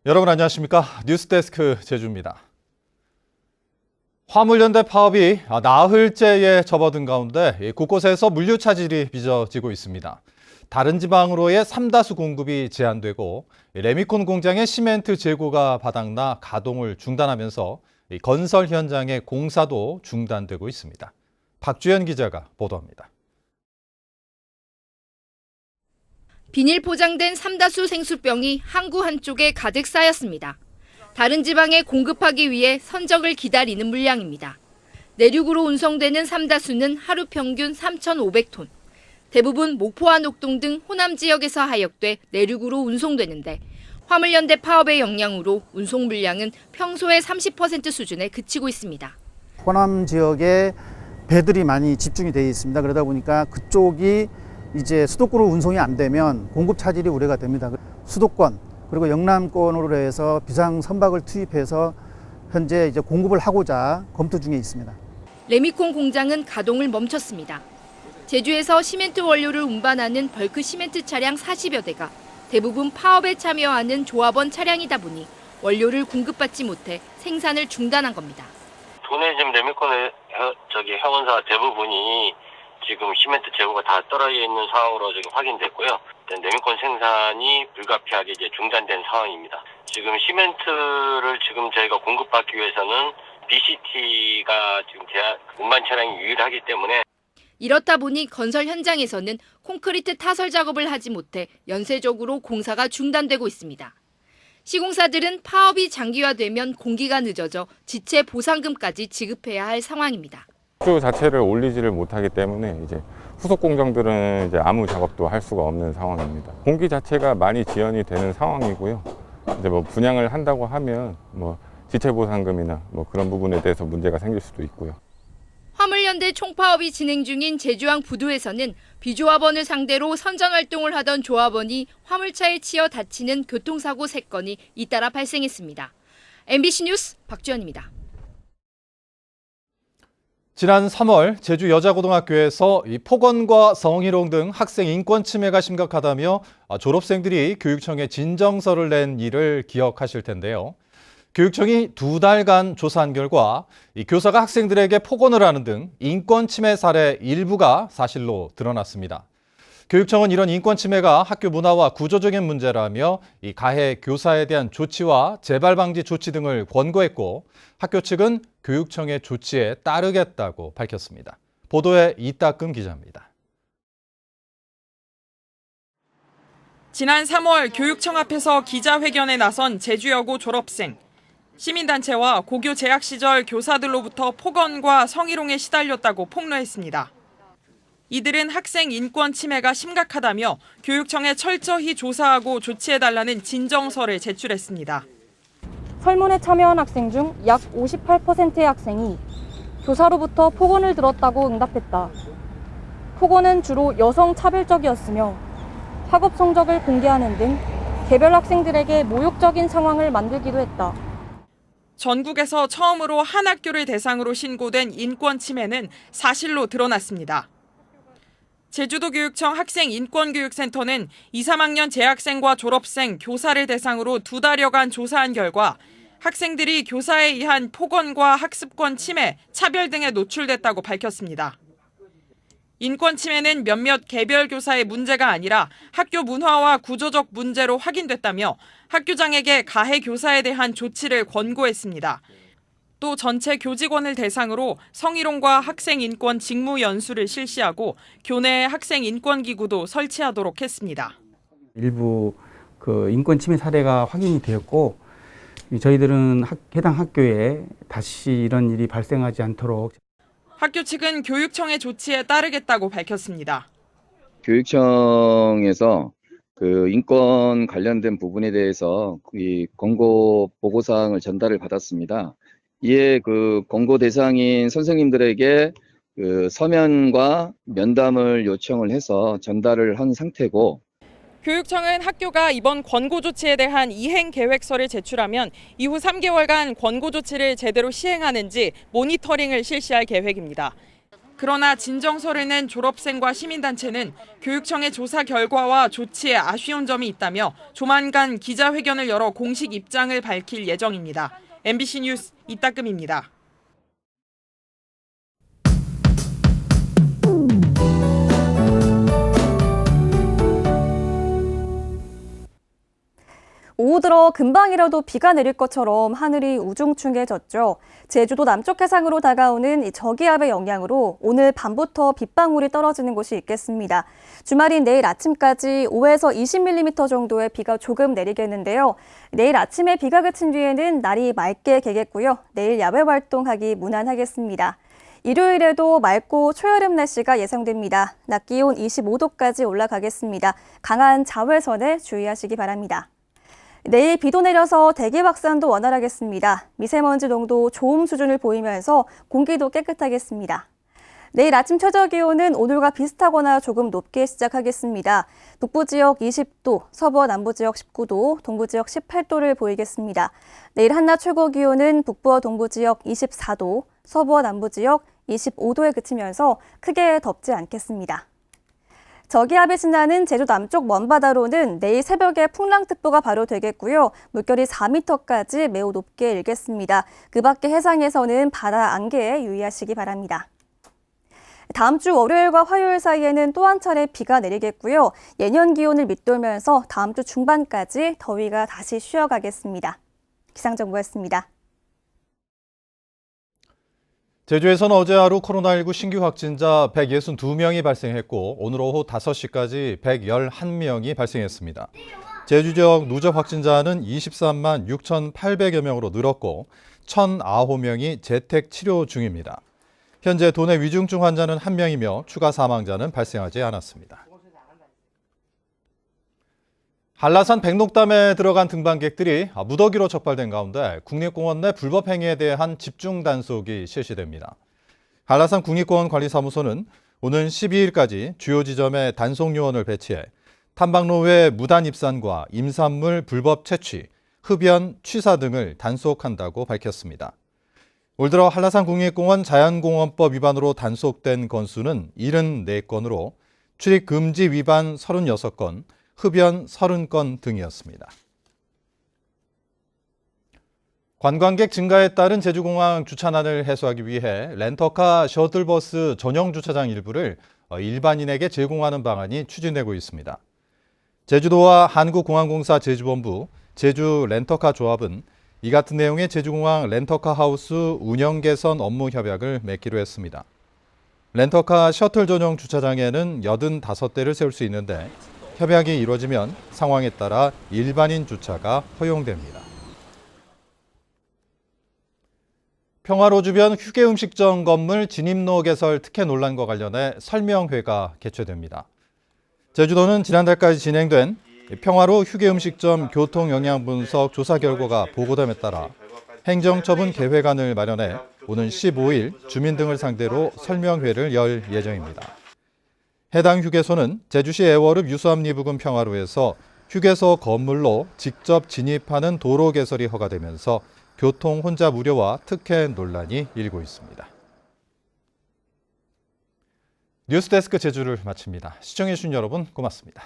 여러분 안녕하십니까? 뉴스데스크 제주입니다. 화물연대 파업이 나흘째에 접어든 가운데 곳곳에서 물류 차질이 빚어지고 있습니다. 다른 지방으로의 삼다수 공급이 제한되고 레미콘 공장의 시멘트 재고가 바닥나 가동을 중단하면서 건설 현장의 공사도 중단되고 있습니다. 박주연 기자가 보도합니다. 비닐 포장된 삼다수 생수병이 항구 한쪽에 가득 쌓였습니다. 다른 지방에 공급하기 위해 선적을 기다리는 물량입니다. 내륙으로 운송되는 삼다수는 하루 평균 3,500톤. 대부분 목포와 녹동 등 호남 지역에서 하역돼 내륙으로 운송되는데 화물연대 파업의 영향으로 운송 물량은 평소의 30% 수준에 그치고 있습니다. 호남 지역에 배들이 많이 집중이 되어 있습니다. 그러다 보니까 그쪽이 이제 수도권으로 운송이 안 되면 공급 차질이 우려가 됩니다. 수도권 그리고 영남권으로 해서 비상 선박을 투입해서 현재 이제 공급을 하고자 검토 중에 있습니다. 레미콘 공장은 가동을 멈췄습니다. 제주에서 시멘트 원료를 운반하는 벌크 시멘트 차량 40여 대가 대부분 파업에 참여하는 조합원 차량이다 보니 원료를 공급받지 못해 생산을 중단한 겁니다. 도내 지금 레미콘의 회원사 대부분이 지금 시멘트 재고가 다 떨어져 있는 상황으로 지금 확인됐고요. 레미콘 생산이 불가피하게 이제 중단된 상황입니다. 지금 시멘트를 지금 저희가 공급받기 위해서는 BCT가 지금 운반 차량이 유일하기 때문에 이렇다 보니 건설 현장에서는 콘크리트 타설 작업을 하지 못해 연쇄적으로 공사가 중단되고 있습니다. 시공사들은 파업이 장기화되면 공기가 늦어져 지체 보상금까지 지급해야 할 상황입니다. 수 자체를 올리지를 못하기 때문에 이제 후속 공정들은 이제 아무 작업도 할 수가 없는 상황입니다. 공기 자체가 많이 지연이 되는 상황이고요. 이제 뭐 분양을 한다고 하면 뭐 지체 보상금이나 뭐 그런 부분에 대해서 문제가 생길 수도 있고요. 화물연대 총파업이 진행 중인 제주항 부두에서는 비조합원을 상대로 선전 활동을 하던 조합원이 화물차에 치여 다치는 교통사고 3건이 잇따라 발생했습니다. MBC 뉴스 박주연입니다. 지난 3월 제주 여자고등학교에서 폭언과 성희롱 등 학생 인권 침해가 심각하다며 졸업생들이 교육청에 진정서를 낸 일을 기억하실 텐데요. 교육청이 2달간 조사한 결과 교사가 학생들에게 폭언을 하는 등 인권 침해 사례 일부가 사실로 드러났습니다. 교육청은 이런 인권 침해가 학교 문화와 구조적인 문제라며 가해 교사에 대한 조치와 재발 방지 조치 등을 권고했고 학교 측은 교육청의 조치에 따르겠다고 밝혔습니다. 보도에 이따금 기자입니다. 지난 3월 교육청 앞에서 기자회견에 나선 제주여고 졸업생. 시민단체와 고교 재학 시절 교사들로부터 폭언과 성희롱에 시달렸다고 폭로했습니다. 이들은 학생 인권 침해가 심각하다며 교육청에 철저히 조사하고 조치해달라는 진정서를 제출했습니다. 설문에 참여한 학생 중 약 58%의 학생이 교사로부터 폭언을 들었다고 응답했다. 폭언은 주로 여성 차별적이었으며 학업 성적을 공개하는 등 개별 학생들에게 모욕적인 상황을 만들기도 했다. 전국에서 처음으로 한 학교를 대상으로 신고된 인권 침해는 사실로 드러났습니다. 제주도교육청 학생인권교육센터는 2, 3학년 재학생과 졸업생, 교사를 대상으로 2달여간 조사한 결과 학생들이 교사에 의한 폭언과 학습권 침해, 차별 등에 노출됐다고 밝혔습니다. 인권 침해는 몇몇 개별 교사의 문제가 아니라 학교 문화와 구조적 문제로 확인됐다며 학교장에게 가해 교사에 대한 조치를 권고했습니다. 또 전체 교직원을 대상으로 성희롱과 학생인권 직무 연수를 실시하고 교내 학생인권기구도 설치하도록 했습니다. 일부 인권 침해 사례가 확인이 되었고 저희들은 해당 학교에 다시 이런 일이 발생하지 않도록 학교 측은 교육청의 조치에 따르겠다고 밝혔습니다. 교육청에서 인권 관련된 부분에 대해서 이 권고 보고사항을 전달을 받았습니다. 이에 권고 대상인 선생님들에게 서면과 면담을 요청을 해서 전달을 한 상태고 교육청은 학교가 이번 권고 조치에 대한 이행 계획서를 제출하면 이후 3개월간 권고 조치를 제대로 시행하는지 모니터링을 실시할 계획입니다. 그러나 진정서를 낸 졸업생과 시민단체는 교육청의 조사 결과와 조치에 아쉬운 점이 있다며 조만간 기자회견을 열어 공식 입장을 밝힐 예정입니다. MBC 뉴스 이따금입니다. 오후 들어 금방이라도 비가 내릴 것처럼 하늘이 우중충해졌죠. 제주도 남쪽 해상으로 다가오는 저기압의 영향으로 오늘 밤부터 빗방울이 떨어지는 곳이 있겠습니다. 주말인 내일 아침까지 5에서 20mm 정도의 비가 조금 내리겠는데요. 내일 아침에 비가 그친 뒤에는 날이 맑게 개겠고요. 내일 야외 활동하기 무난하겠습니다. 일요일에도 맑고 초여름 날씨가 예상됩니다. 낮 기온 25도까지 올라가겠습니다. 강한 자외선에 주의하시기 바랍니다. 내일 비도 내려서 대기 확산도 원활하겠습니다. 미세먼지 농도 좋음 수준을 보이면서 공기도 깨끗하겠습니다. 내일 아침 최저 기온은 오늘과 비슷하거나 조금 높게 시작하겠습니다. 북부 지역 20도, 서부 남부 지역 19도, 동부 지역 18도를 보이겠습니다. 내일 한낮 최고 기온은 북부와 동부 지역 24도, 서부와 남부 지역 25도에 그치면서 크게 덥지 않겠습니다. 저기압이 지나는 제주 남쪽 먼바다로는 내일 새벽에 풍랑특보가 발효되겠고요. 물결이 4m까지 매우 높게 일겠습니다. 그 밖에 해상에서는 바다 안개에 유의하시기 바랍니다. 다음 주 월요일과 화요일 사이에는 또 한 차례 비가 내리겠고요. 예년 기온을 밑돌면서 다음 주 중반까지 더위가 다시 쉬어가겠습니다. 기상정보였습니다. 제주에서는 어제 하루 코로나19 신규 확진자 162명이 발생했고 오늘 오후 5시까지 111명이 발생했습니다. 제주 지역 누적 확진자는 23만 6,800여 명으로 늘었고 1,009명이 재택 치료 중입니다. 현재 도내 위중증 환자는 1명이며 추가 사망자는 발생하지 않았습니다. 한라산 백록담에 들어간 등반객들이 무더기로 적발된 가운데 국립공원 내 불법 행위에 대한 집중 단속이 실시됩니다. 한라산 국립공원 관리사무소는 오는 12일까지 주요 지점에 단속 요원을 배치해 탐방로 외 무단 입산과 임산물 불법 채취, 흡연, 취사 등을 단속한다고 밝혔습니다. 올 들어 한라산 국립공원 자연공원법 위반으로 단속된 건수는 74건으로 출입 금지 위반 36건, 흡연 30건 등이었습니다. 관광객 증가에 따른 제주공항 주차난을 해소하기 위해 렌터카 셔틀버스 전용 주차장 일부를 일반인에게 제공하는 방안이 추진되고 있습니다. 제주도와 한국공항공사 제주본부, 제주 렌터카 조합은 이 같은 내용의 제주공항 렌터카 하우스 운영 개선 업무 협약을 맺기로 했습니다. 렌터카 셔틀 전용 주차장에는 85대를 세울 수 있는데 협약이 이루어지면 상황에 따라 일반인 주차가 허용됩니다. 평화로 주변 휴게음식점 건물 진입로 개설 특혜 논란과 관련해 설명회가 개최됩니다. 제주도는 지난달까지 진행된 평화로 휴게음식점 교통영향분석 조사 결과가 보고됨에 따라 행정처분 계획안을 마련해 오는 15일 주민 등을 상대로 설명회를 열 예정입니다. 해당 휴게소는 제주시 애월읍 유수암리 부근 평화로에서 휴게소 건물로 직접 진입하는 도로 개설이 허가되면서 교통 혼잡 우려와 특혜 논란이 일고 있습니다. 뉴스데스크 제주를 마칩니다. 시청해주신 여러분 고맙습니다.